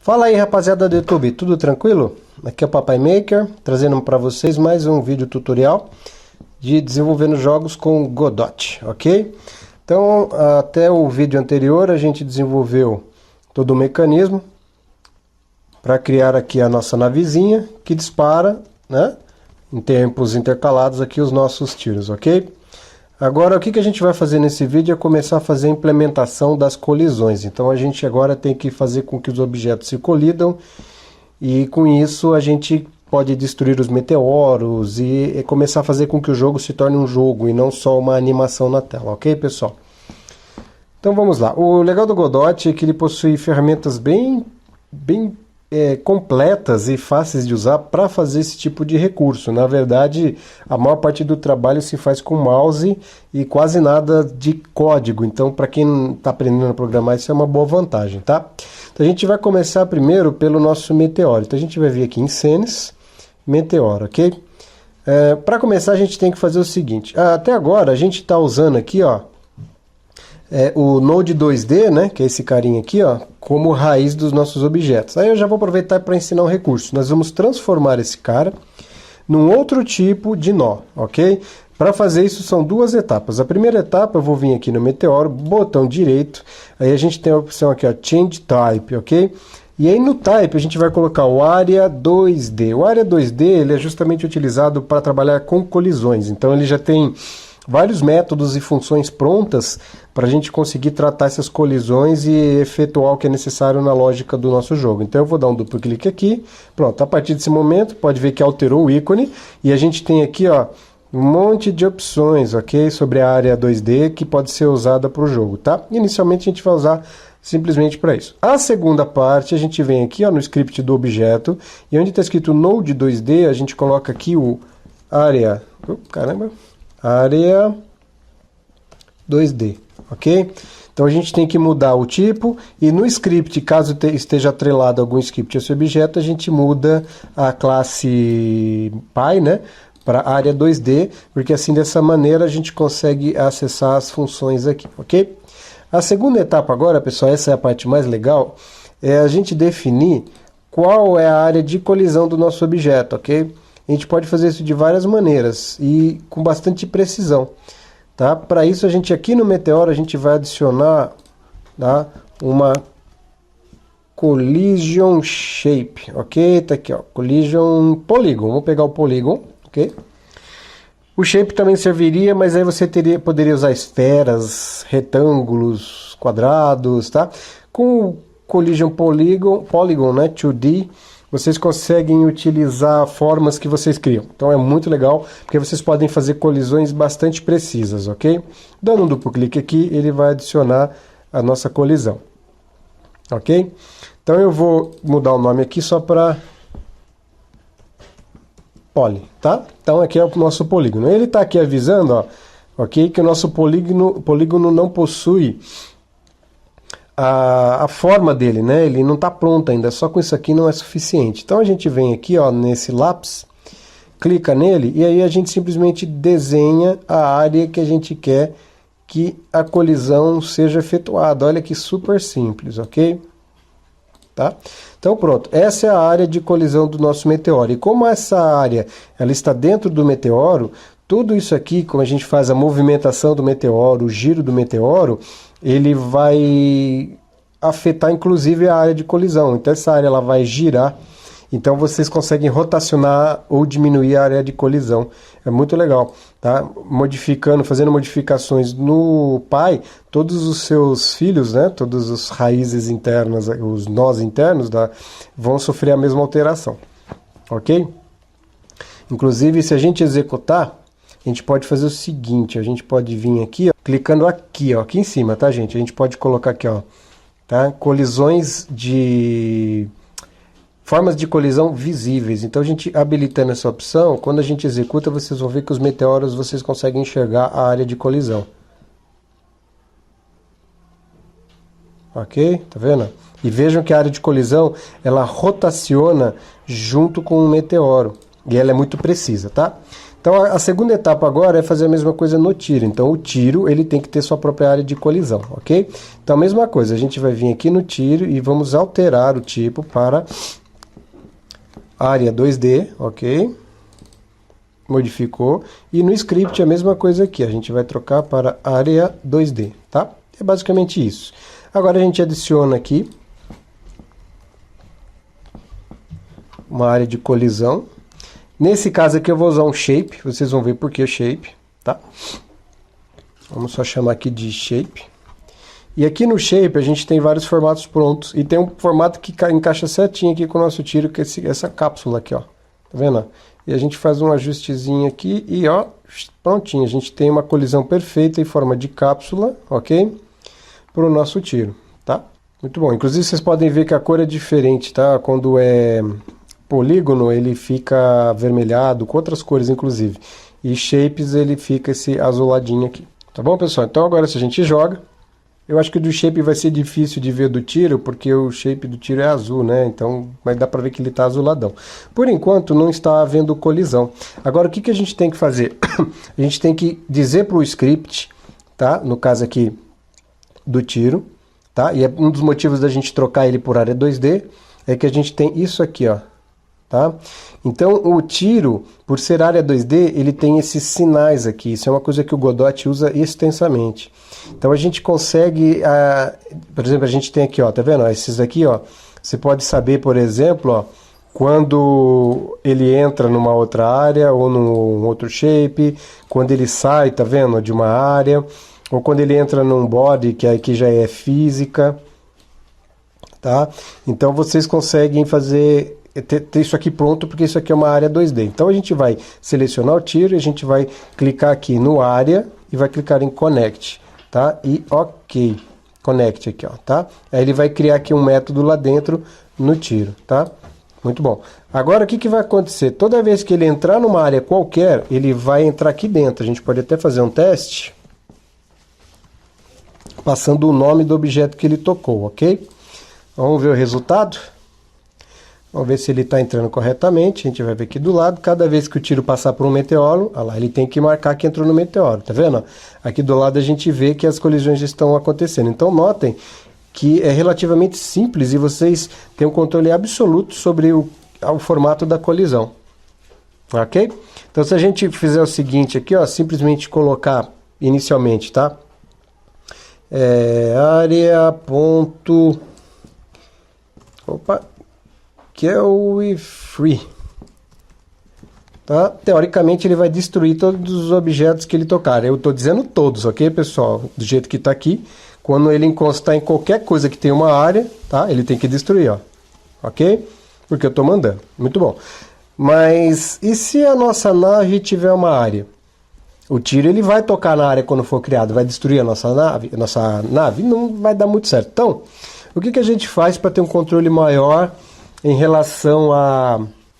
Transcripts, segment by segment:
Fala aí, rapaziada do YouTube, tudo tranquilo? Aqui é o Papai Maker, trazendo para vocês mais um vídeo tutorial de desenvolvendo jogos com Godot, ok? Então, até o vídeo anterior a gente desenvolveu todo o mecanismo para criar aqui a nossa navezinha que dispara, né, em tempos intercalados aqui os nossos tiros, ok? Agora, o que a gente vai fazer nesse vídeo é começar a fazer a implementação das colisões. Então, a gente agora tem que fazer com que os objetos se colidam e, com isso, a gente pode destruir os meteoros e começar a fazer com que o jogo se torne um jogo e não só uma animação na tela, ok, pessoal? Então, vamos lá. O legal do Godot é que ele possui ferramentas bem completas e fáceis de usar para fazer esse tipo de recurso. Na verdade, a maior parte do trabalho se faz com mouse e quase nada de código. Então, para quem está aprendendo a programar, isso é uma boa vantagem, tá? Então, a gente vai começar primeiro pelo nosso meteoro. Então, a gente vai vir aqui em Scenes, Meteoro, ok? Para começar, a gente tem que fazer o seguinte. Até agora, a gente está usando aqui, ó, o Node 2D, né, que é esse carinha aqui, ó, como raiz dos nossos objetos. Aí eu já vou aproveitar para ensinar um recurso. Nós vamos transformar esse cara num outro tipo de nó, ok? Para fazer isso são duas etapas. A primeira etapa eu vou vir aqui no Meteoro, botão direito, aí a gente tem a opção aqui, ó, Change Type, ok? E aí no Type a gente vai colocar o Area 2D. O Area 2D ele é justamente utilizado para trabalhar com colisões, então ele já tem vários métodos e funções prontas para a gente conseguir tratar essas colisões e efetuar o que é necessário na lógica do nosso jogo. Então eu vou dar um duplo clique aqui, pronto, a partir desse momento pode ver que alterou o ícone e a gente tem aqui, ó, um monte de opções, ok, sobre a área 2D que pode ser usada para o jogo, tá? Inicialmente a gente vai usar simplesmente para isso. A segunda parte a gente vem aqui, ó, no script do objeto e onde está escrito Node 2D a gente coloca aqui o área, área 2D, ok? Então a gente tem que mudar o tipo e no script, caso esteja atrelado algum script a esse objeto, a gente muda a classe Py, né, para área 2D, porque assim dessa maneira a gente consegue acessar as funções aqui, ok? A segunda etapa agora, pessoal, essa é a parte mais legal, é a gente definir qual é a área de colisão do nosso objeto, ok? A gente pode fazer isso de várias maneiras e com bastante precisão, tá? Para isso a gente aqui no Meteoro a gente vai adicionar, tá, uma Collision Shape, ok? Tá aqui, ó, Collision Polygon. Vamos pegar o Polygon, ok? O Shape também serviria, mas aí você poderia usar esferas, retângulos, quadrados, tá? Com o Collision Polygon, né, 2D, vocês conseguem utilizar formas que vocês criam. Então é muito legal, porque vocês podem fazer colisões bastante precisas, ok? Dando um duplo clique aqui, ele vai adicionar a nossa colisão. Ok? Então eu vou mudar o nome aqui só para Poly, tá? Então aqui é o nosso polígono. Ele está aqui avisando, ó, ok, que o nosso polígono não possui a forma dele, né? Ele não está pronto ainda, só com isso aqui não é suficiente. Então a gente vem aqui, ó, nesse lápis, clica nele e aí a gente simplesmente desenha a área que a gente quer que a colisão seja efetuada. Olha que super simples, ok? Tá? Então pronto, essa é a área de colisão do nosso meteoro. E como essa área ela está dentro do meteoro, tudo isso aqui, como a gente faz a movimentação do meteoro, o giro do meteoro, ele vai afetar inclusive a área de colisão. Então essa área ela vai girar, então vocês conseguem rotacionar ou diminuir a área de colisão. É muito legal, tá? Fazendo modificações no Py, todos os seus filhos, né, todas as raízes internas, os nós internos, vão sofrer a mesma alteração, ok? Inclusive, se a gente executar, a gente pode fazer o seguinte, a gente pode vir aqui, ó, clicando aqui, ó, aqui em cima, tá, gente? A gente pode colocar aqui, ó, tá? Colisões de... formas de colisão visíveis. Então a gente habilitando essa opção, quando a gente executa, vocês vão ver que os meteoros vocês conseguem enxergar a área de colisão. Ok? Tá vendo? E vejam que a área de colisão, ela rotaciona junto com o meteoro. E ela é muito precisa, tá? Então a segunda etapa agora é fazer a mesma coisa no tiro. Então o tiro ele tem que ter sua própria área de colisão, ok? Então a mesma coisa, a gente vai vir aqui no tiro e vamos alterar o tipo para área 2D, ok? Modificou. E no script a mesma coisa aqui, a gente vai trocar para área 2D, tá? É basicamente isso. Agora a gente adiciona aqui uma área de colisão. Nesse caso aqui eu vou usar um shape, vocês vão ver por que shape, tá? Vamos só chamar aqui de shape. E aqui no shape a gente tem vários formatos prontos. E tem um formato que encaixa certinho aqui com o nosso tiro, que é essa cápsula aqui, ó. Tá vendo? E a gente faz um ajustezinho aqui e ó, prontinho. A gente tem uma colisão perfeita em forma de cápsula, ok? Para o nosso tiro, tá? Muito bom. Inclusive vocês podem ver que a cor é diferente, tá? Quando é polígono ele fica avermelhado, com outras cores inclusive. E shapes ele fica esse azuladinho aqui. Tá bom, pessoal? Então agora se a gente joga, eu acho que o do shape vai ser difícil de ver do tiro, porque o shape do tiro é azul, né? Então, mas dá pra ver que ele tá azuladão. Por enquanto, não está havendo colisão. Agora, o que que a gente tem que fazer? A gente tem que dizer pro script, tá? No caso aqui do tiro, tá? E é um dos motivos da gente trocar ele por área 2D, é que a gente tem isso aqui, ó. Tá? Então o tiro, por ser área 2D, ele tem esses sinais aqui. Isso é uma coisa que o Godot usa extensamente. Então a gente consegue, por exemplo, a gente tem aqui, ó, tá vendo? Esses aqui, ó, você pode saber, por exemplo, ó, quando ele entra numa outra área ou num outro shape, quando ele sai, tá vendo, de uma área, ou quando ele entra num body, que aqui já é física, tá? Então vocês conseguem fazer ter isso aqui pronto, porque isso aqui é uma área 2D. Então a gente vai selecionar o tiro e a gente vai clicar aqui no área e vai clicar em Connect, tá? E OK, Connect aqui, ó, tá? Aí ele vai criar aqui um método lá dentro no tiro, tá? Muito bom. Agora o que que vai acontecer? Toda vez que ele entrar numa área qualquer, ele vai entrar aqui dentro. A gente pode até fazer um teste passando o nome do objeto que ele tocou, ok? Vamos ver o resultado? Vamos ver se ele está entrando corretamente. A gente vai ver aqui do lado. Cada vez que o tiro passar por um meteoro, olha lá, ele tem que marcar que entrou no meteoro. Tá vendo? Aqui do lado a gente vê que as colisões já estão acontecendo. Então notem que é relativamente simples e vocês têm um controle absoluto sobre o formato da colisão. Ok? Então se a gente fizer o seguinte aqui, ó, simplesmente colocar inicialmente, tá? Área ponto... Opa... que é o free, tá? Teoricamente ele vai destruir todos os objetos que ele tocar. Eu estou dizendo todos, ok, pessoal? Do jeito que está aqui. Quando ele encostar em qualquer coisa que tem uma área, tá? Ele tem que destruir, ó. Ok? Porque eu estou mandando. Muito bom. Mas e se a nossa nave tiver uma área? O tiro ele vai tocar na área quando for criado, vai destruir a nossa nave? Não vai dar muito certo. Então, o que que a gente faz para ter um controle maior em relação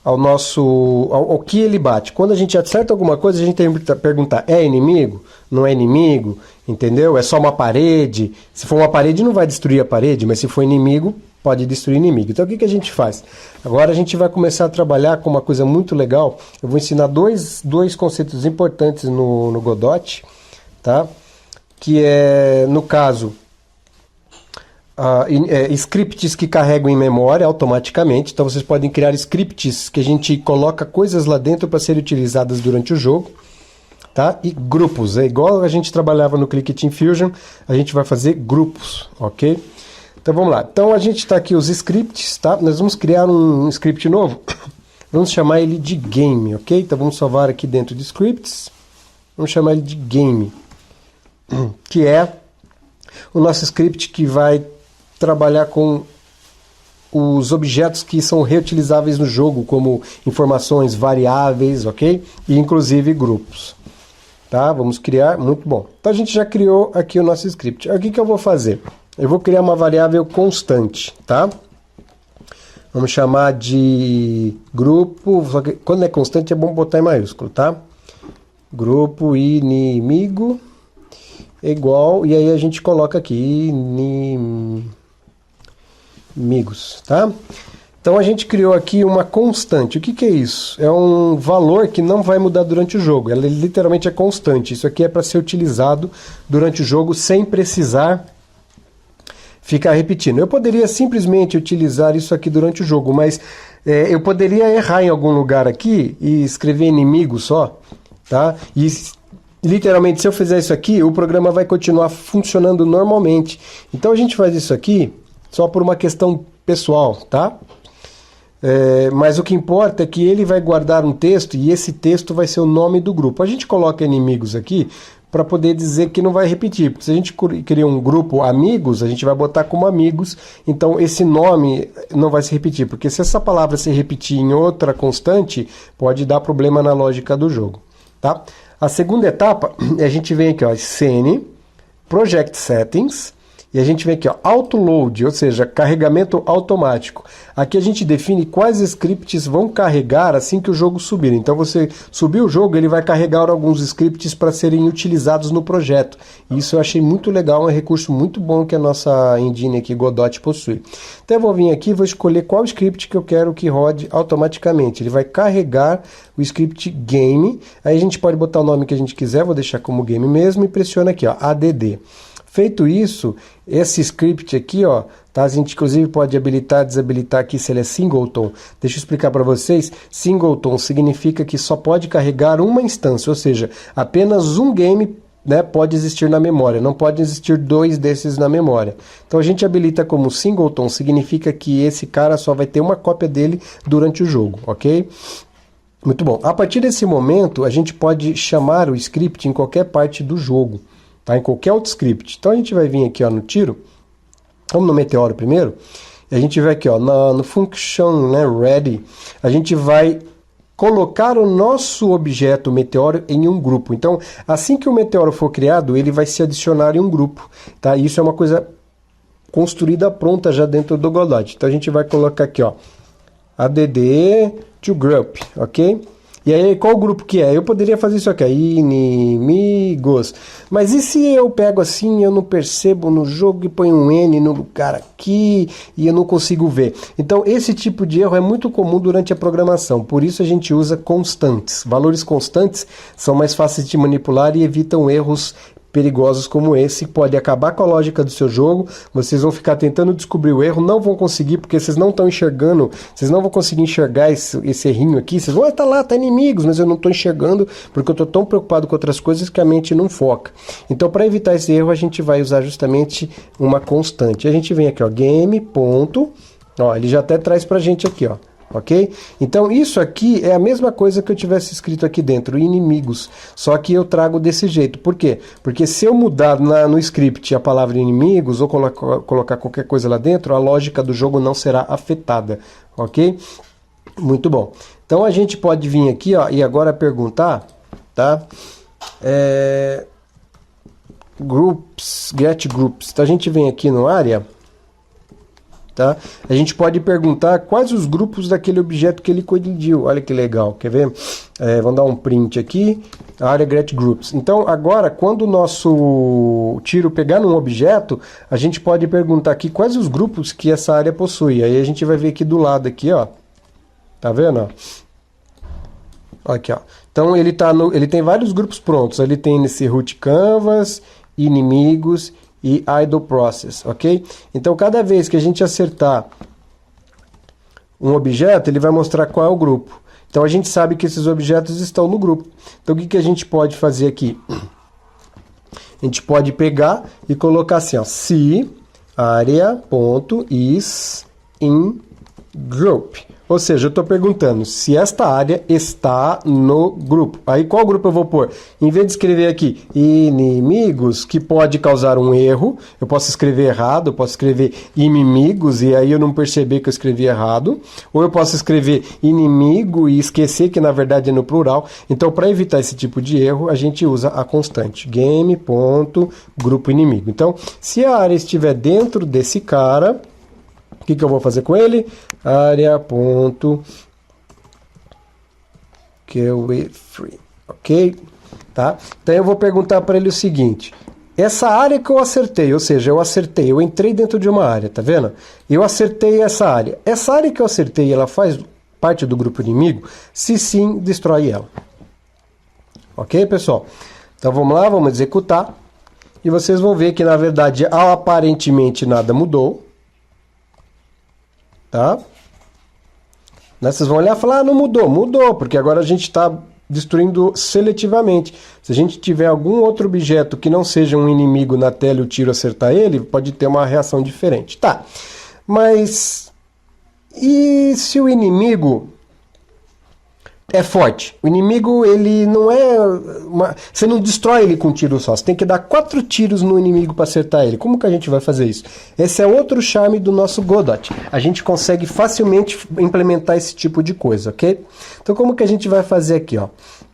ao que ele bate? Quando a gente acerta alguma coisa, a gente tem que perguntar, é inimigo? Não é inimigo? Entendeu? É só uma parede? Se for uma parede, não vai destruir a parede, mas se for inimigo, pode destruir inimigo. Então o que que a gente faz? Agora a gente vai começar a trabalhar com uma coisa muito legal. Eu vou ensinar dois conceitos importantes no Godot, tá? Que é, no caso... scripts que carregam em memória automaticamente. Então vocês podem criar scripts que a gente coloca coisas lá dentro para serem utilizadas durante o jogo, tá? E grupos, é igual a gente trabalhava no Cricut Fusion, a gente vai fazer grupos, ok? Então vamos lá. Então a gente está aqui os scripts, tá? Nós vamos criar um script novo, vamos chamar ele de game, ok? Então vamos salvar aqui dentro de scripts, vamos chamar ele de game, que é o nosso script que vai trabalhar com os objetos que são reutilizáveis no jogo, como informações, variáveis, ok? E inclusive grupos. Tá? Vamos criar, muito bom. Então a gente já criou aqui o nosso script. O que que eu vou fazer? Eu vou criar uma variável constante, tá? Vamos chamar de grupo, só que quando é constante é bom botar em maiúsculo, tá? Grupo inimigo igual, e aí a gente coloca aqui inimigos, tá? Então a gente criou aqui uma constante. O que que é isso? É um valor que não vai mudar durante o jogo. Ela literalmente é constante. Isso aqui é para ser utilizado durante o jogo sem precisar ficar repetindo. Eu poderia simplesmente utilizar isso aqui durante o jogo, mas eu poderia errar em algum lugar aqui e escrever inimigo só, tá? E literalmente, se eu fizer isso aqui, o programa vai continuar funcionando normalmente. Então a gente faz isso aqui só por uma questão pessoal, tá? Mas o que importa é que ele vai guardar um texto e esse texto vai ser o nome do grupo. A gente coloca inimigos aqui para poder dizer que não vai repetir, porque se a gente cria um grupo amigos, a gente vai botar como amigos, então esse nome não vai se repetir, porque se essa palavra se repetir em outra constante, pode dar problema na lógica do jogo, tá? A segunda etapa, a gente vem aqui, ó, Scene, Project Settings, e a gente vem aqui, ó, Autoload, ou seja, carregamento automático. Aqui a gente define quais scripts vão carregar assim que o jogo subir. Então você subir o jogo, ele vai carregar alguns scripts para serem utilizados no projeto. Isso eu achei muito legal, um recurso muito bom que a nossa engine aqui, Godot, possui. Então eu vou vir aqui e vou escolher qual script que eu quero que rode automaticamente. Ele vai carregar o script game, aí a gente pode botar o nome que a gente quiser, vou deixar como game mesmo, e pressiona aqui, ó, add. Feito isso, esse script aqui, ó, tá? A gente inclusive pode habilitar, desabilitar aqui se ele é singleton. Deixa eu explicar para vocês. Singleton significa que só pode carregar uma instância, ou seja, apenas um game, né, pode existir na memória, não pode existir dois desses na memória. Então a gente habilita como singleton, significa que esse cara só vai ter uma cópia dele durante o jogo, ok? Muito bom. A partir desse momento, a gente pode chamar o script em qualquer parte do jogo. Tá, em qualquer outro script. Então a gente vai vir aqui, ó, no tiro, vamos no meteoro primeiro, e a gente vai aqui, ó, no function, né, ready, a gente vai colocar o nosso objeto meteoro em um grupo. Então, assim que o meteoro for criado, ele vai se adicionar em um grupo, tá? Isso é uma coisa construída pronta já dentro do Godot. Então a gente vai colocar aqui, ó, add to group, ok? E aí, qual grupo que é? Eu poderia fazer isso aqui, inimigos. Mas e se eu pego assim, eu não percebo no jogo e ponho um N no lugar aqui e eu não consigo ver? Então, esse tipo de erro é muito comum durante a programação. Por isso a gente usa constantes. Valores constantes são mais fáceis de manipular e evitam erros perigosos como esse, pode acabar com a lógica do seu jogo, vocês vão ficar tentando descobrir o erro, não vão conseguir, porque vocês não estão enxergando, vocês não vão conseguir enxergar esse errinho aqui, vocês vão, tá lá, tá inimigos, mas eu não estou enxergando, porque eu estou tão preocupado com outras coisas que a mente não foca. Então, para evitar esse erro, a gente vai usar justamente uma constante. A gente vem aqui, ó, game, ponto, ó, ele já até traz pra gente aqui, ó, ok? Então isso aqui é a mesma coisa que eu tivesse escrito aqui dentro, inimigos, só que eu trago desse jeito. Por quê? Porque se eu mudar no script a palavra inimigos ou colocar qualquer coisa lá dentro, a lógica do jogo não será afetada, ok? Muito bom. Então a gente pode vir aqui, ó, e agora perguntar, tá? Groups, get groups. Então a gente vem aqui no área, tá? A gente pode perguntar quais os grupos daquele objeto que ele colidiu. Olha que legal, quer ver? Vamos dar um print aqui, área get groups. Então agora, quando o nosso tiro pegar num objeto, a gente pode perguntar aqui quais os grupos que essa área possui. Aí a gente vai ver aqui do lado aqui, ó. Tá vendo? Aqui, ó. Então ele tem vários grupos prontos. Ele tem nesse root canvas, inimigos e idle process, ok? Então, cada vez que a gente acertar um objeto, ele vai mostrar qual é o grupo. Então, a gente sabe que esses objetos estão no grupo. Então, o que a gente pode fazer aqui? A gente pode pegar e colocar assim, ó, se area.is in group. Ou seja, eu estou perguntando se esta área está no grupo. Aí qual grupo eu vou pôr? Em vez de escrever aqui inimigos, que pode causar um erro, eu posso escrever errado, eu posso escrever inimigos e aí eu não perceber que eu escrevi errado. Ou eu posso escrever inimigo e esquecer que na verdade é no plural. Então, para evitar esse tipo de erro, a gente usa a constante game.grupo inimigo. Então, se a área estiver dentro desse cara, o que eu vou fazer com ele? Area.free, ok? Tá? Então eu vou perguntar para ele o seguinte, essa área que eu acertei, ou seja, eu entrei dentro de uma área, tá vendo? Eu acertei essa área. Essa área que eu acertei, ela faz parte do grupo inimigo? Se sim, destrói ela. Ok, pessoal? Então vamos lá, vamos executar. E vocês vão ver que, na verdade, aparentemente nada mudou. Tá? Vocês vão olhar e falar, não mudou. Mudou, porque agora a gente está destruindo seletivamente. Se a gente tiver algum outro objeto que não seja um inimigo na tela e o tiro acertar ele, pode ter uma reação diferente. Tá, mas e se o inimigo é forte? O inimigo, ele não é... Você não destrói ele com um tiro só. Você tem que dar 4 tiros no inimigo para acertar ele. Como que a gente vai fazer isso? Esse é outro charme do nosso Godot. A gente consegue facilmente implementar esse tipo de coisa, ok? Então, como que a gente vai fazer aqui, ó?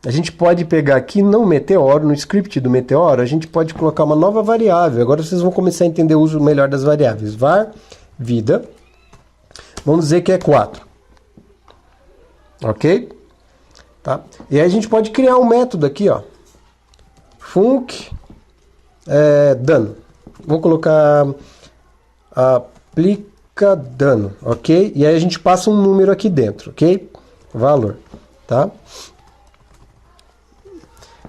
A gente pode pegar aqui no Meteoro, no script do Meteoro, a gente pode colocar uma nova variável. Agora vocês vão começar a entender o uso melhor das variáveis. Var, vida. Vamos dizer que é 4. Ok? Tá? E aí a gente pode criar um método aqui, ó. Func dano. Vou colocar aplica dano, ok? E aí a gente passa um número aqui dentro, ok? Valor, tá?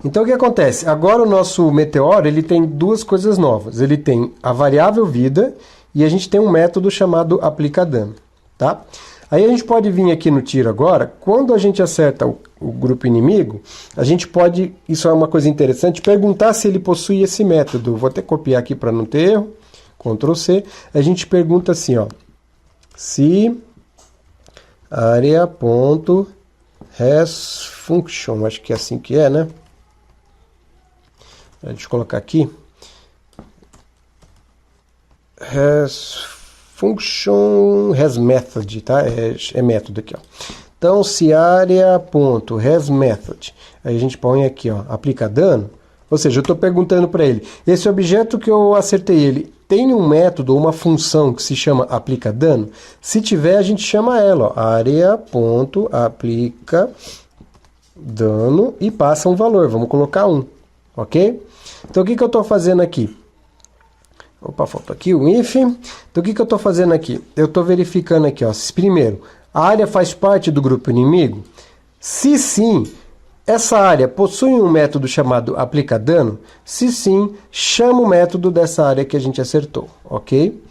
Então o que acontece? Agora o nosso Meteoro, ele tem duas coisas novas. Ele tem a variável vida e a gente tem um método chamado aplica dano, tá? Aí a gente pode vir aqui no tiro agora, quando a gente acerta o grupo inimigo, a gente pode, isso é uma coisa interessante, perguntar se ele possui esse método. Vou até copiar aqui para não ter erro, Ctrl C. A gente pergunta assim, ó, se area.hasFunction, acho que é assim que é, né? Deixa eu colocar aqui. Function hasMethod, tá? É método aqui, ó. Então, se area.hasMethod, aí a gente põe aqui, ó, aplica dano, ou seja, eu estou perguntando para ele, esse objeto que eu acertei ele, tem um método ou uma função que se chama aplica dano? Se tiver, a gente chama ela, ó, area.aplica dano e passa um valor, vamos colocar 1, ok? Então, o que eu estou fazendo aqui? Opa, faltou aqui o if. Então, o que eu estou fazendo aqui? Eu estou verificando aqui, ó. Primeiro, a área faz parte do grupo inimigo? Se sim, essa área possui um método chamado aplica dano? Se sim, chama o método dessa área que a gente acertou, ok?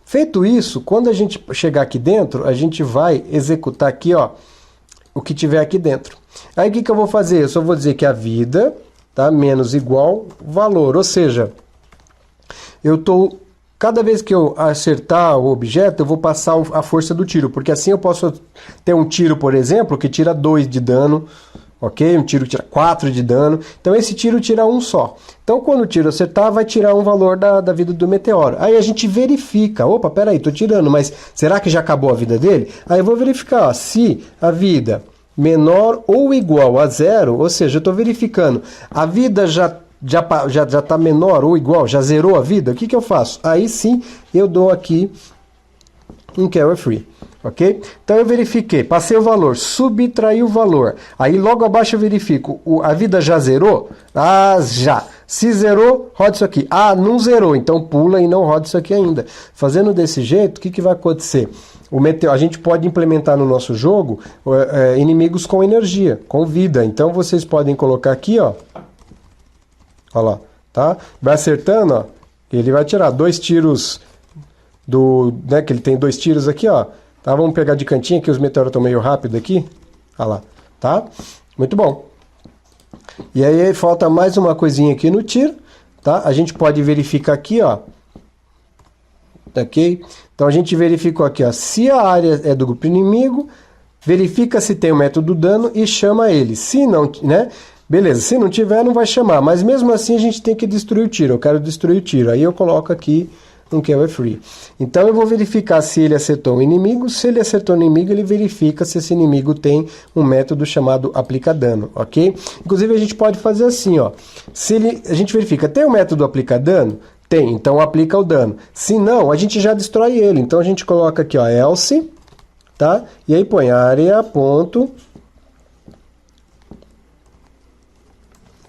Feito isso, quando a gente chegar aqui dentro, a gente vai executar aqui, ó, o que tiver aqui dentro. Aí, o que eu vou fazer? Eu só vou dizer que a vida, tá, menos igual valor, ou seja... Cada vez que eu acertar o objeto, eu vou passar a força do tiro, porque assim eu posso ter um tiro, por exemplo, que tira 2 de dano, ok? Um tiro tira 4 de dano, então esse tiro tira 1 só. Então quando o tiro acertar, vai tirar um valor da vida do meteoro. Aí a gente verifica, opa, peraí, tô tirando, mas será que já acabou a vida dele? Aí eu vou verificar, ó, se a vida menor ou igual a 0, ou seja, eu estou verificando, a vida já está menor ou igual, já zerou a vida, o que eu faço? Aí sim eu dou aqui um carry free, ok? Então eu verifiquei, passei o valor, subtraí o valor, aí logo abaixo eu verifico, a vida já zerou? Ah, já! Se zerou, roda isso aqui. Ah, não zerou, então pula e não roda isso aqui ainda. Fazendo desse jeito, o que vai acontecer? A gente pode implementar no nosso jogo inimigos com energia, com vida. Então vocês podem colocar aqui, ó. Olha lá, tá? Vai acertando, ó. Ele vai tirar 2 tiros né, que ele tem 2 tiros aqui, ó. Tá? Vamos pegar de cantinho, que os meteoros estão meio rápido aqui. Olha lá, tá? Muito bom. E aí falta mais uma coisinha aqui no tiro, tá? A gente pode verificar aqui, ó. Ok? Então a gente verificou aqui, ó. Se a área é do grupo inimigo, verifica se tem o método dano e chama ele. Se não, né? Beleza, se não tiver, não vai chamar. Mas mesmo assim a gente tem que destruir o tiro. Eu quero destruir o tiro. Aí eu coloco aqui um carry free. Então eu vou verificar se ele acertou um inimigo. Se ele acertou um inimigo, ele verifica se esse inimigo tem um método chamado aplica dano, ok? Inclusive a gente pode fazer assim, ó. A gente verifica, tem o método aplica dano? Tem, então aplica o dano. Se não, a gente já destrói ele. Então a gente coloca aqui, ó, else, tá? E aí põe área, ponto...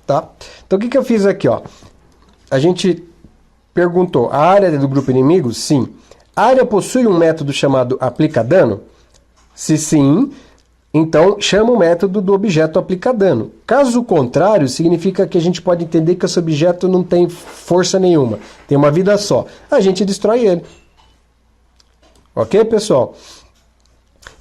Tá? Então o que eu fiz aqui, ó? a gente perguntou, a área do grupo inimigo? Sim. A área possui um método chamado aplica-dano? Se sim, então chama o método do objeto aplica-dano. Caso contrário, significa que a gente pode entender que esse objeto não tem força nenhuma, tem uma vida só. A gente destrói ele. Ok, pessoal?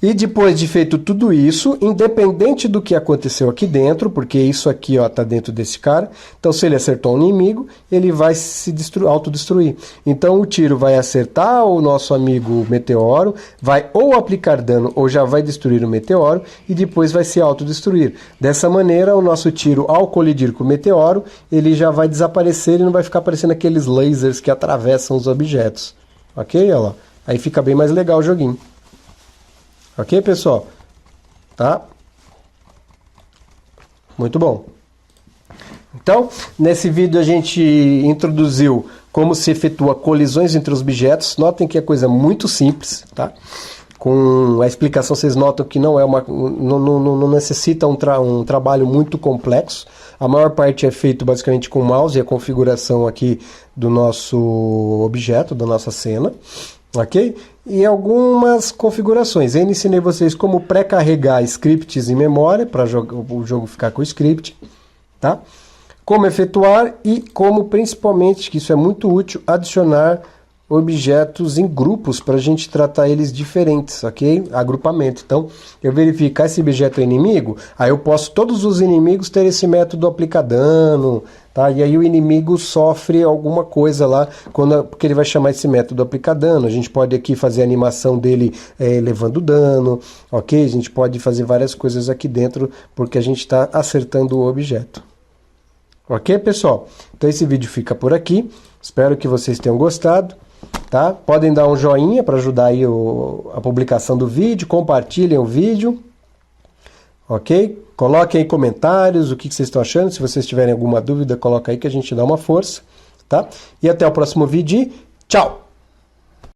E depois de feito tudo isso, independente do que aconteceu aqui dentro, porque isso aqui está dentro desse cara, então se ele acertou um inimigo, ele vai se autodestruir. Então o tiro vai acertar o nosso amigo meteoro, vai ou aplicar dano ou já vai destruir o meteoro e depois vai se autodestruir. Dessa maneira, o nosso tiro, ao colidir com o meteoro, ele já vai desaparecer e não vai ficar aparecendo aqueles lasers que atravessam os objetos. Ok? Olha lá. Aí fica bem mais legal o joguinho. Ok, pessoal? Tá? Muito bom. Então, nesse vídeo a gente introduziu como se efetua colisões entre os objetos. Notem que é coisa muito simples, tá? Com a explicação vocês notam que não necessita um trabalho muito complexo. A maior parte é feito basicamente com o mouse e a configuração aqui do nosso objeto, da nossa cena. Ok? E algumas configurações. Eu ensinei vocês como pré-carregar scripts em memória, para o jogo ficar com o script. Tá? Como efetuar e como, principalmente, que isso é muito útil, adicionar objetos em grupos para a gente tratar eles diferentes, ok? Agrupamento. Então, eu verificar esse objeto é inimigo, aí eu posso, todos os inimigos, ter esse método aplica-dano, tá? E aí o inimigo sofre alguma coisa lá, porque ele vai chamar esse método aplica-dano. A gente pode aqui fazer a animação dele levando dano, ok? A gente pode fazer várias coisas aqui dentro, porque a gente está acertando o objeto. Ok, pessoal? Então esse vídeo fica por aqui. Espero que vocês tenham gostado. Tá? Podem dar um joinha para ajudar aí a publicação do vídeo, compartilhem o vídeo, ok? Coloquem aí comentários, o que vocês estão achando, se vocês tiverem alguma dúvida, coloca aí que a gente dá uma força, tá? E até o próximo vídeo, tchau!